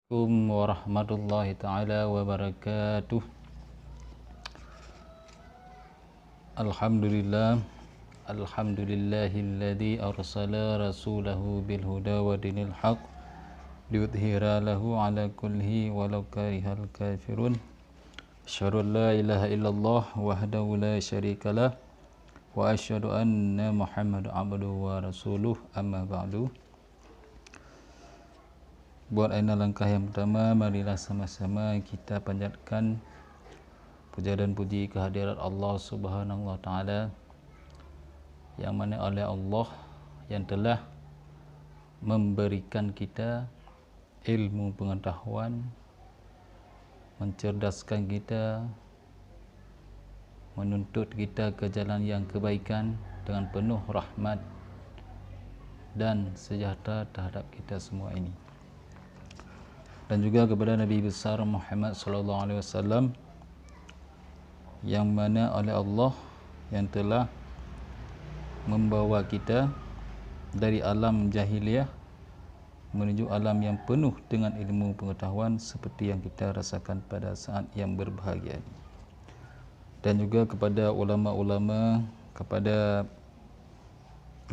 Assalamualaikum warahmatullahi taala wabarakatuh. Alhamdulillah, alhamdulillahilladzi arsala rasulahu bil huda wa dinil haq liyudhhira lahu ala kulli walau karihal kafirun. Asyhadu an la ilaha illallah wahdahu la syarikalah wa asyhadu anna Muhammadan abduhu wa rasuluh, amma ba'du. Buat aina langkah yang pertama, marilah sama-sama kita panjatkan puja dan puji kehadirat Allah Subhanahu wa taala, yang mana oleh Allah yang telah memberikan kita ilmu pengetahuan, mencerdaskan kita, menuntut kita ke jalan yang kebaikan dengan penuh rahmat dan sejahtera terhadap kita semua ini. Dan juga kepada Nabi besar Muhammad sallallahu alaihi wasallam, yang mana oleh Allah yang telah membawa kita dari alam jahiliyah menuju alam yang penuh dengan ilmu pengetahuan seperti yang kita rasakan pada saat yang berbahagia ini. Dan juga kepada ulama-ulama, kepada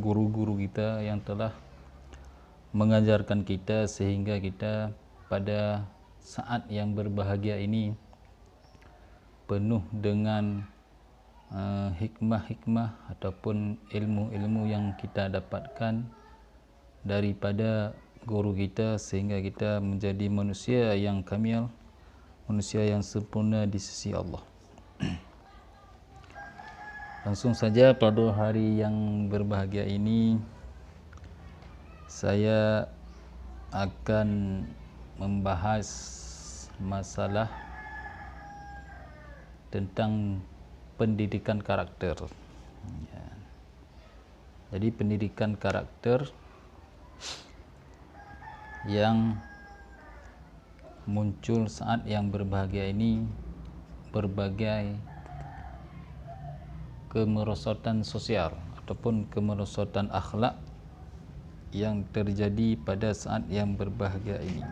guru-guru kita yang telah mengajarkan kita sehingga kita pada saat yang berbahagia ini penuh dengan hikmah-hikmah ataupun ilmu-ilmu yang kita dapatkan daripada guru kita, sehingga kita menjadi manusia yang kamil, manusia yang sempurna di sisi Allah. Langsung saja pada hari yang berbahagia ini saya akan membahas masalah tentang pendidikan karakter. Jadi pendidikan karakter yang muncul saat yang berbahagia ini, berbagai kemerosotan sosial ataupun kemerosotan akhlak yang terjadi pada saat yang berbahagia ini.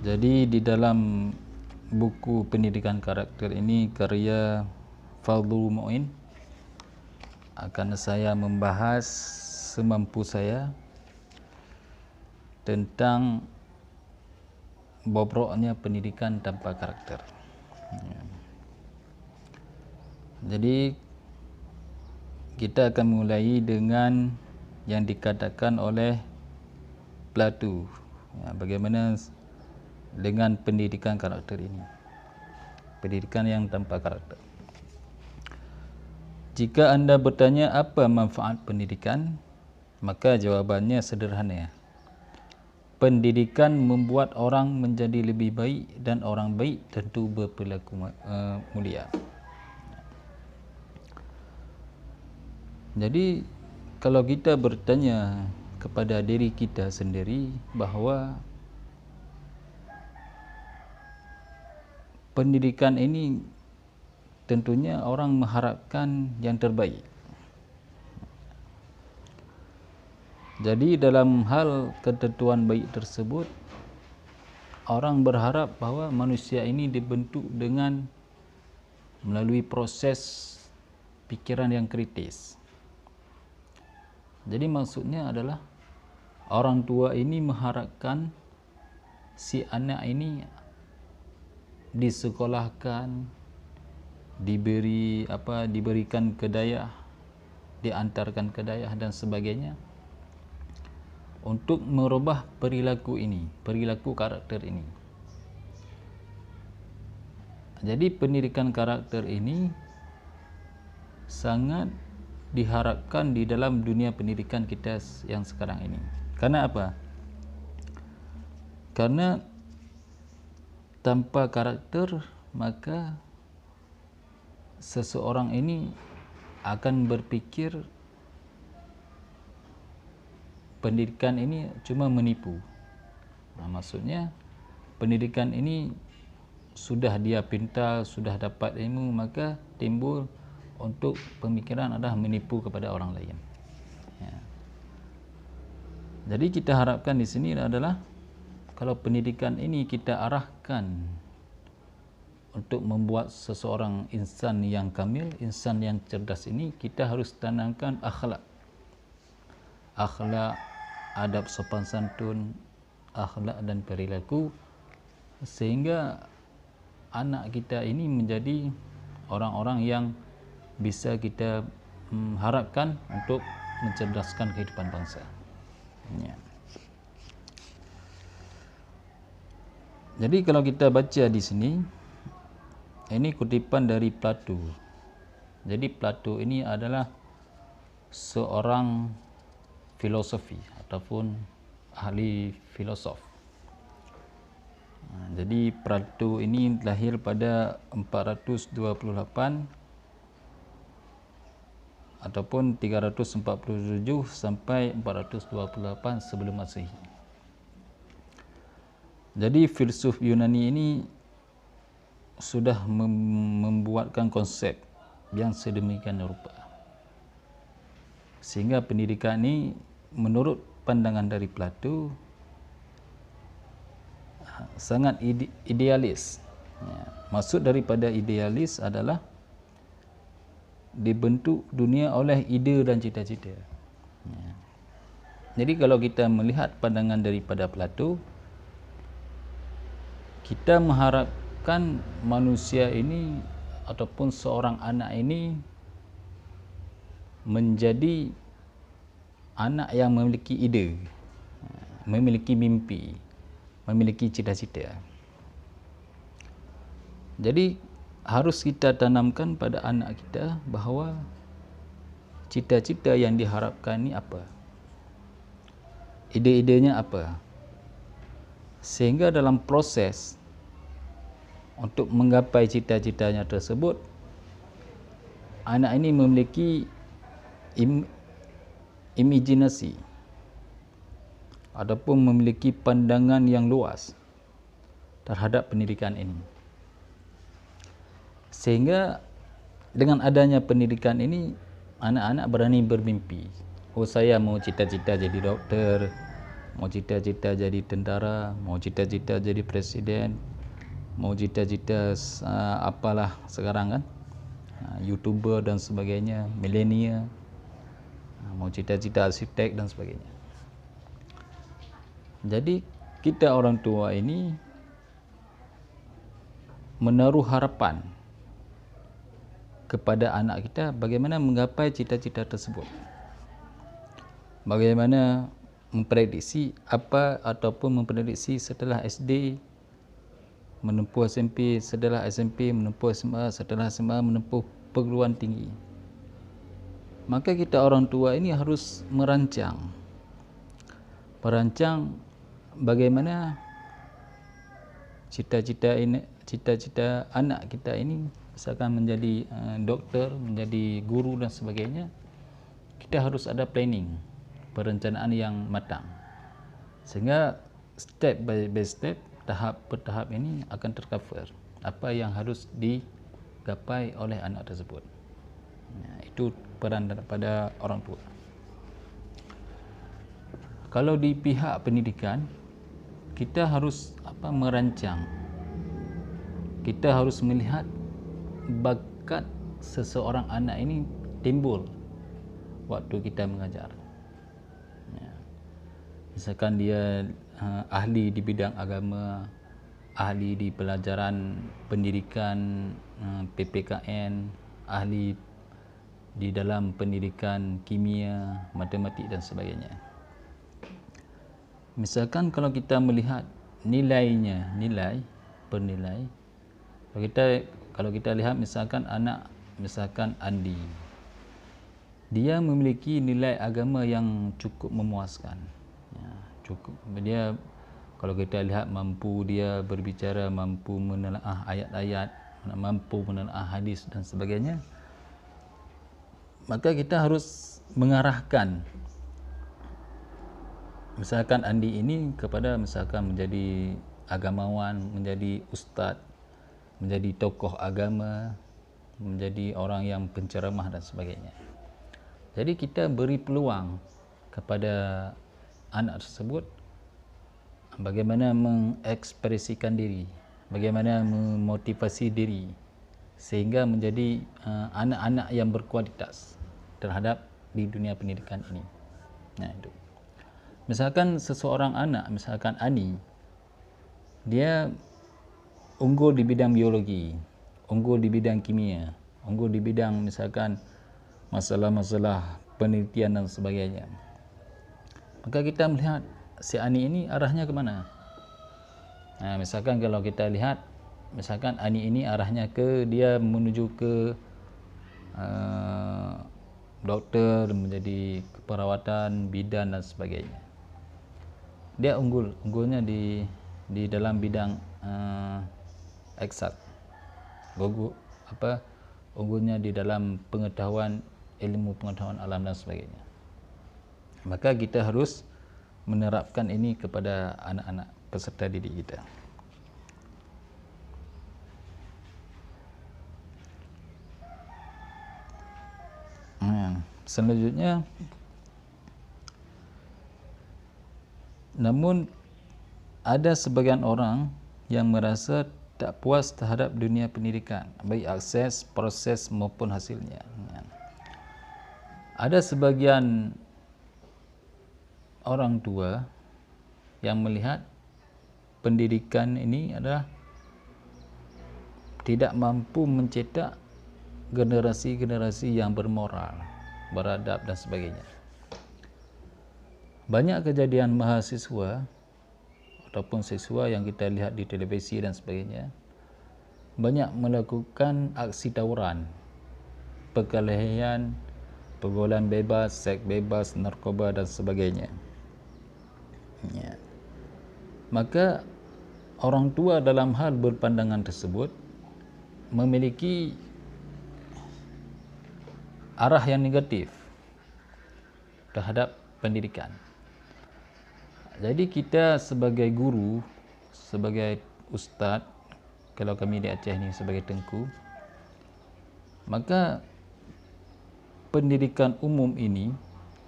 Jadi di dalam buku pendidikan karakter ini karya Fadlul Mu'in akan saya membahas semampu saya tentang bobroknya pendidikan tanpa karakter. Jadi kita akan mulai dengan yang dikatakan oleh Plato. Bagaimana dengan pendidikan karakter ini, pendidikan yang tanpa karakter. Jika anda bertanya apa manfaat pendidikan, maka jawabannya sederhana. Pendidikan membuat orang menjadi lebih baik, dan orang baik tentu berperilaku mulia. Jadi kalau kita bertanya kepada diri kita sendiri bahawa pendidikan ini tentunya orang mengharapkan yang terbaik. Jadi dalam hal ketentuan baik tersebut, orang berharap bahawa manusia ini dibentuk dengan melalui proses pikiran yang kritis. Jadi maksudnya adalah orang tua ini mengharapkan si anak ini disekolahkan, diberikan ke dayah, diantarkan ke dayah dan sebagainya untuk merubah perilaku ini, perilaku karakter ini. Jadi pendidikan karakter ini sangat diharapkan di dalam dunia pendidikan kita yang sekarang ini. Karena apa? Karena tanpa karakter maka seseorang ini akan berpikir pendidikan ini cuma menipu. Maksudnya pendidikan ini sudah dia pintar, sudah dapat ilmu, maka timbul untuk pemikiran adalah menipu kepada orang lain. Jadi kita harapkan di sini adalah kalau pendidikan ini kita arahkan untuk membuat seseorang insan yang kamil, insan yang cerdas ini, kita harus tanamkan akhlak, adab sopan santun, akhlak dan perilaku, sehingga anak kita ini menjadi orang-orang yang bisa kita harapkan untuk mencerdaskan kehidupan bangsa. Ya. Jadi kalau kita baca di sini, ini kutipan dari Plato. Jadi Plato ini adalah seorang filosofi ataupun ahli filosof. Jadi Plato ini lahir pada 428 ataupun 347 sampai 428 sebelum Masehi. Jadi filsuf Yunani ini sudah membuatkan konsep yang sedemikian rupa, sehingga pendidikan ini menurut pandangan dari Plato sangat idealis. Maksud daripada idealis adalah dibentuk dunia oleh ide dan cita-cita. Jadi kalau kita melihat pandangan daripada Plato, kita mengharapkan manusia ini ataupun seorang anak ini menjadi anak yang memiliki ide, memiliki mimpi, memiliki cita-cita. Jadi harus kita tanamkan pada anak kita bahawa cita-cita yang diharapkan ni apa, ide-idenya apa, sehingga dalam proses untuk menggapai cita-citanya tersebut, anak ini memiliki imajinasi ataupun memiliki pandangan yang luas terhadap pendidikan ini. Sehingga dengan adanya pendidikan ini, anak-anak berani bermimpi. Oh, saya mau cita-cita jadi doktor, mau cita-cita jadi tentara, mau cita-cita jadi presiden, mau cita-cita apalah sekarang kan, YouTuber dan sebagainya, milenial, mau cita-cita arsitek dan sebagainya. Jadi kita orang tua ini menaruh harapan kepada anak kita bagaimana menggapai cita-cita tersebut, bagaimana memprediksi apa ataupun memprediksi setelah SD menempuh SMP, setelah SMP menempuh SMA, setelah SMA menempuh perguruan tinggi. Maka kita orang tua ini harus merancang bagaimana cita-cita anak kita ini, misalkan menjadi doktor, menjadi guru dan sebagainya. Kita harus ada planning, perencanaan yang matang, sehingga step by step, tahap per tahap ini akan tercover apa yang harus digapai oleh anak tersebut. Itu peran daripada orang tua. Kalau di pihak pendidikan, kita harus merancang. Kita harus melihat bakat seseorang anak ini timbul waktu kita mengajar. Misalkan dia ahli di bidang agama, ahli di pelajaran pendidikan PPKN, ahli di dalam pendidikan kimia, matematik dan sebagainya. Misalkan kalau kita melihat nilainya, nilai per nilai, kalau kita lihat misalkan anak, misalkan Andi, dia memiliki nilai agama yang cukup memuaskan. Cukup, dia kalau kita lihat mampu dia berbicara, mampu menelaah ayat-ayat, mampu menelaah hadis dan sebagainya, maka kita harus mengarahkan misalkan Andi ini kepada misalkan menjadi agamawan, menjadi ustaz, menjadi tokoh agama, menjadi orang yang penceramah dan sebagainya. Jadi kita beri peluang kepada anak tersebut bagaimana mengekspresikan diri, bagaimana memotivasi diri sehingga menjadi anak-anak yang berkualitas terhadap di dunia pendidikan ini. Nah, itu. Misalkan seseorang anak, misalkan Ani, dia unggul di bidang biologi, unggul di bidang kimia, unggul di bidang misalkan masalah-masalah penelitian dan sebagainya. Maka kita melihat si Ani ini arahnya ke mana? Nah, misalkan kalau kita lihat, misalkan Ani ini arahnya ke dia menuju ke dokter, menjadi keperawatan, bidan dan sebagainya. Dia unggulnya di dalam bidang eksat. Unggulnya di dalam pengetahuan, ilmu pengetahuan alam dan sebagainya. Maka kita harus menerapkan ini kepada anak-anak peserta didik kita. Selanjutnya, namun ada sebagian orang yang merasa tak puas terhadap dunia pendidikan, baik akses, proses maupun hasilnya. Ada sebagian orang tua yang melihat pendidikan ini adalah tidak mampu mencetak generasi-generasi yang bermoral, beradab dan sebagainya. Banyak kejadian mahasiswa ataupun siswa yang kita lihat di televisi dan sebagainya banyak melakukan aksi tawuran, perkelahian, pergaulan bebas, seks bebas, narkoba dan sebagainya. Ya. Maka orang tua dalam hal berpandangan tersebut memiliki arah yang negatif terhadap pendidikan. Jadi kita sebagai guru, sebagai ustaz, kalau kami di Aceh ni sebagai tengku, maka pendidikan umum ini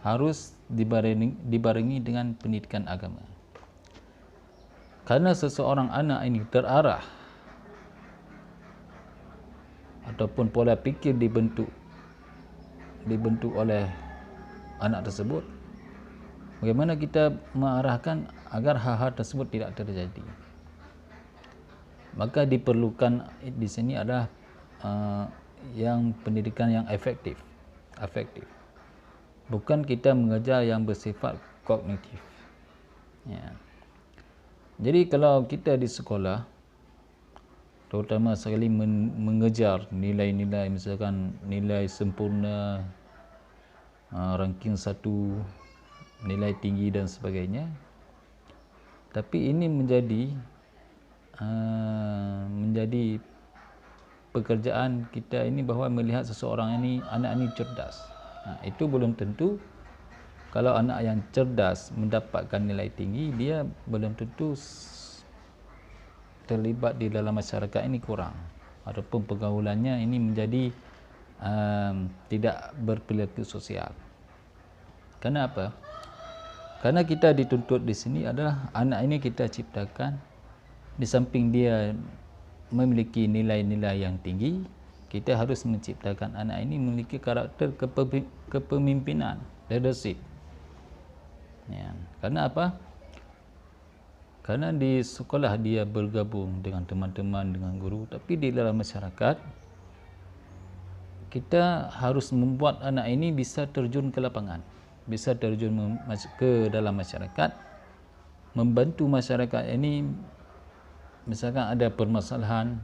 harus dibarengi dengan pendidikan agama. Karena seseorang anak ini terarah ataupun pola fikir dibentuk oleh anak tersebut, bagaimana kita mengarahkan agar hal-hal tersebut tidak terjadi? Maka diperlukan di sini adalah yang pendidikan yang efektif. Bukan kita mengajar yang bersifat kognitif. Ya. Jadi kalau kita di sekolah, terutama sekali mengejar nilai-nilai, misalkan nilai sempurna, ranking 1, nilai tinggi dan sebagainya, tapi ini menjadi pekerjaan kita ini bahawa melihat seseorang ini, anak ini cerdas. Itu belum tentu. Kalau anak yang cerdas mendapatkan nilai tinggi, dia belum tentu terlibat di dalam masyarakat ini kurang, ataupun pergaulannya ini menjadi tidak berperilaku sosial. Kenapa? Karena kita dituntut di sini adalah anak ini kita ciptakan, di samping dia memiliki nilai-nilai yang tinggi, kita harus menciptakan anak ini memiliki karakter kepemimpinan, leadership. Ya. Karena apa? Karena di sekolah dia bergabung dengan teman-teman, dengan guru, tapi di dalam masyarakat kita harus membuat anak ini bisa terjun ke lapangan, bisa terjun ke dalam masyarakat, membantu masyarakat ini. Misalkan ada permasalahan,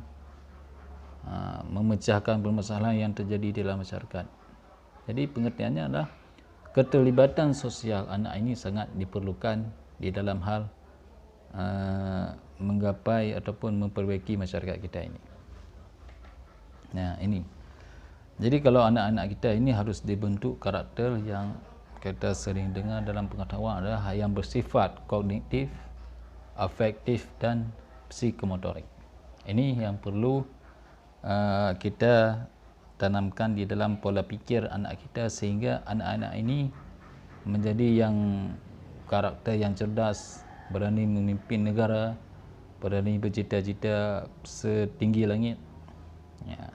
memecahkan permasalahan yang terjadi di dalam masyarakat. Jadi pengertiannya adalah keterlibatan sosial anak ini sangat diperlukan di dalam hal menggapai ataupun memperbaiki masyarakat kita ini. Nah, ini. Jadi kalau anak-anak kita ini harus dibentuk karakter yang kita sering dengar dalam pengetahuan adalah yang bersifat kognitif, afektif dan psikomotorik. Ini yang perlu kita tanamkan di dalam pola pikir anak kita sehingga anak-anak ini menjadi yang karakter yang cerdas, berani memimpin negara, berani bercita-cita setinggi langit. Ya.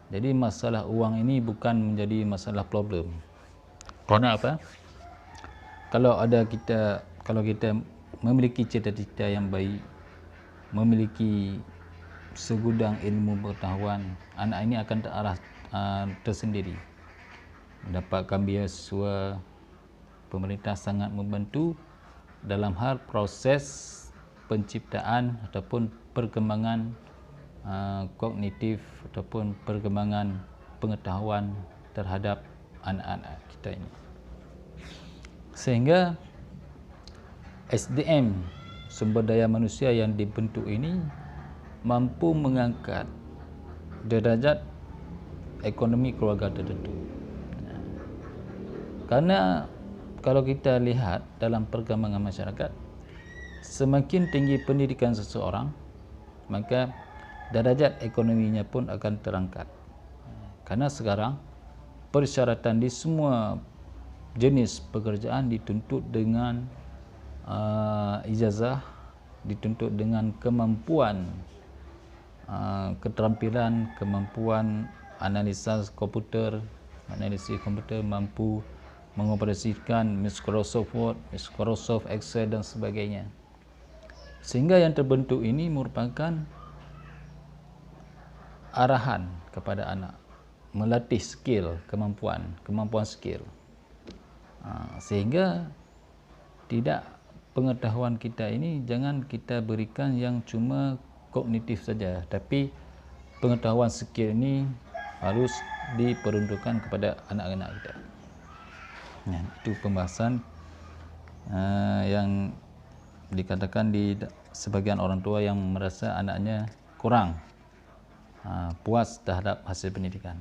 Jadi masalah uang ini bukan menjadi masalah problem. Kerana apa? Kalau kita memiliki cita-cita yang baik, memiliki segudang ilmu pengetahuan, anak ini akan terarah tersendiri. Mendapatkan beasiswa, pemerintah sangat membantu dalam hal proses penciptaan ataupun perkembangan kognitif ataupun perkembangan pengetahuan terhadap anak-anak kita ini. Sehingga SDM, sumber daya manusia yang dibentuk ini mampu mengangkat derajat ekonomi keluarga tertentu. Karena kalau kita lihat dalam perkembangan masyarakat, semakin tinggi pendidikan seseorang, maka derajat ekonominya pun akan terangkat. Karena sekarang persyaratan di semua jenis pekerjaan dituntut dengan ijazah, dituntut dengan kemampuan keterampilan, kemampuan analisis komputer, mampu mengoperasikan Microsoft Word, Microsoft Excel dan sebagainya. Sehingga yang terbentuk ini merupakan arahan kepada anak, melatih skill, kemampuan skill. Sehingga tidak pengetahuan kita ini jangan kita berikan yang cuma kognitif saja, tapi pengetahuan skill ini harus diperuntukkan kepada anak-anak kita. Ya, itu pembahasan yang dikatakan di sebagian orang tua yang merasa anaknya kurang puas terhadap hasil pendidikan.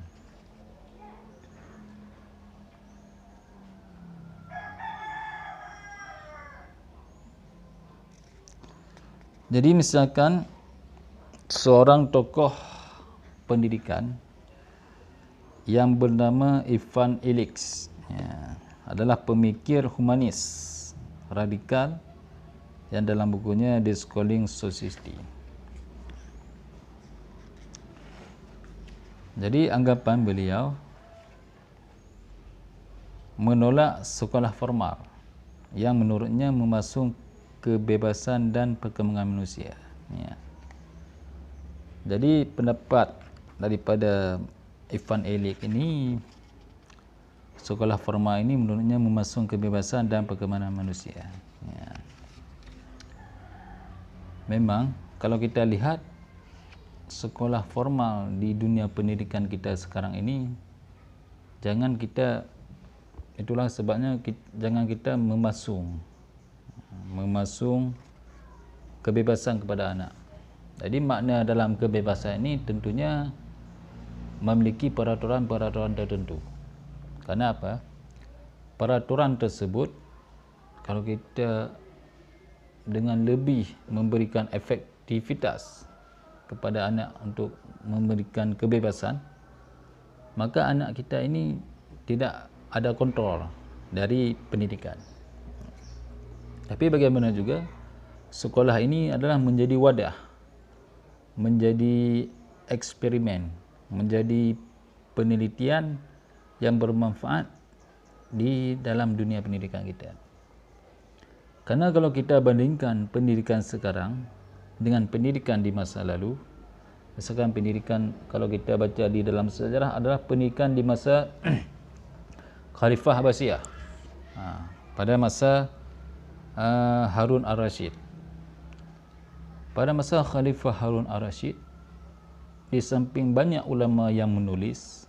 Jadi misalkan seorang tokoh pendidikan yang bernama Ivan Illich, ya, adalah pemikir humanis radikal yang dalam bukunya The Schooling Society. Jadi anggapan beliau menolak sekolah formal yang menurutnya memasung kebebasan dan perkembangan manusia. Ya. Jadi pendapat daripada Ivan Illich ini, sekolah formal ini menurutnya memasung kebebasan dan perkembangan manusia. Ya. Memang kalau kita lihat sekolah formal di dunia pendidikan kita sekarang ini, itulah sebabnya jangan kita memasung kebebasan kepada anak. Jadi makna dalam kebebasan ini tentunya memiliki peraturan-peraturan tertentu. Karena apa? Peraturan tersebut kalau kita dengan lebih memberikan efektivitas kepada anak untuk memberikan kebebasan, maka anak kita ini tidak ada kontrol dari pendidikan. Tapi bagaimana juga sekolah ini adalah menjadi wadah, menjadi eksperimen, menjadi penelitian yang bermanfaat di dalam dunia pendidikan kita. Karena kalau kita bandingkan pendidikan sekarang dengan pendidikan di masa lalu, misalkan pendidikan kalau kita baca di dalam sejarah adalah pendidikan di masa Khalifah Abbasiyah, pada masa Harun Ar-Rasyid. Pada masa Khalifah Harun Ar-Rasyid, di samping banyak ulama yang menulis,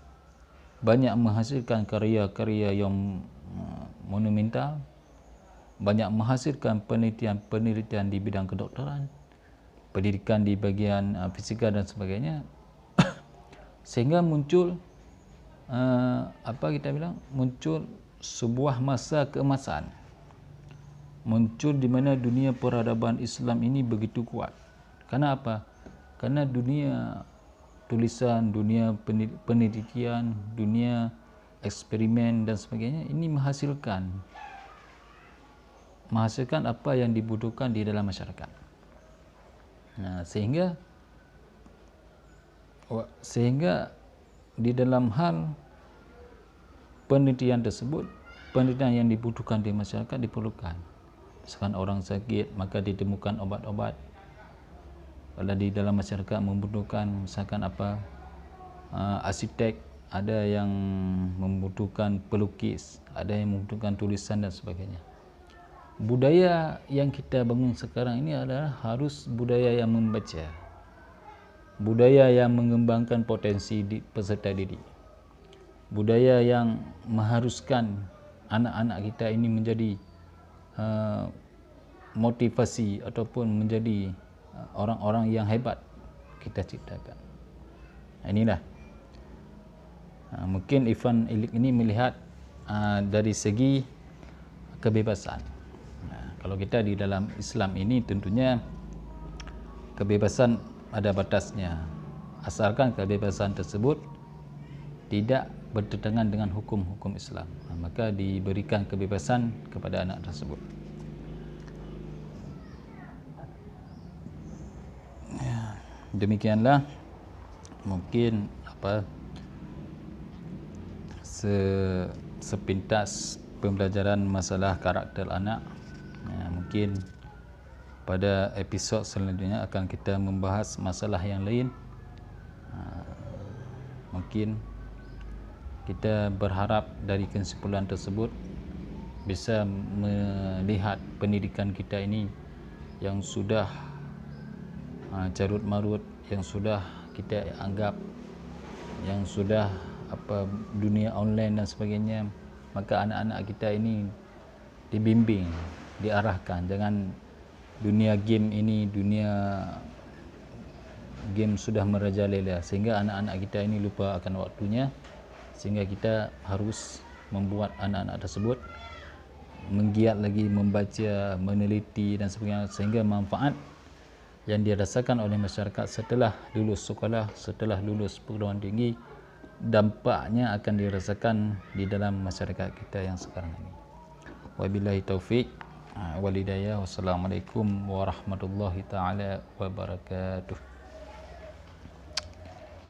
banyak menghasilkan karya-karya yang monumental, banyak menghasilkan penelitian di bidang kedokteran, pendidikan di bagian fisika dan sebagainya, sehingga muncul muncul sebuah masa keemasan, muncul di mana dunia peradaban Islam ini begitu kuat. Karena apa? Karena dunia tulisan, dunia penelitian, dunia eksperimen dan sebagainya ini menghasilkan menghasilkan apa yang dibutuhkan di dalam masyarakat. Sehingga di dalam hal penelitian tersebut, penelitian yang dibutuhkan di masyarakat diperlukan. Misalkan orang sakit, maka ditemukan obat-obat. Kalau di dalam masyarakat membutuhkan misalkan arsitek, ada yang membutuhkan pelukis, ada yang membutuhkan tulisan dan sebagainya. Budaya yang kita bangun sekarang ini adalah harus budaya yang membaca, budaya yang mengembangkan potensi peserta didik, budaya yang mengharuskan anak-anak kita ini menjadi motivasi ataupun menjadi orang-orang yang hebat kita ciptakan. Inilah mungkin Irfan Illik ini melihat dari segi kebebasan. Kalau kita di dalam Islam ini tentunya kebebasan ada batasnya, asalkan kebebasan tersebut tidak bertentangan dengan hukum-hukum Islam, maka diberikan kebebasan kepada anak tersebut. Demikianlah mungkin sepintas pembelajaran masalah karakter anak. Mungkin pada episod selanjutnya akan kita membahas masalah yang lain. Mungkin kita berharap dari kesimpulan tersebut bisa melihat pendidikan kita ini yang sudah carut marut, yang sudah kita anggap, yang sudah dunia online dan sebagainya, maka anak-anak kita ini dibimbing, diarahkan. Jangan dunia game ini, dunia game sudah merajalela sehingga anak-anak kita ini lupa akan waktunya, sehingga kita harus membuat anak-anak tersebut menggiat lagi membaca, meneliti dan sebagainya, sehingga manfaat yang dirasakan oleh masyarakat setelah lulus sekolah, setelah lulus perguruan tinggi, dampaknya akan dirasakan di dalam masyarakat kita yang sekarang ini. Wabillahi taufiq wal hidayah. Wassalamualaikum warahmatullahi taala wabarakatuh.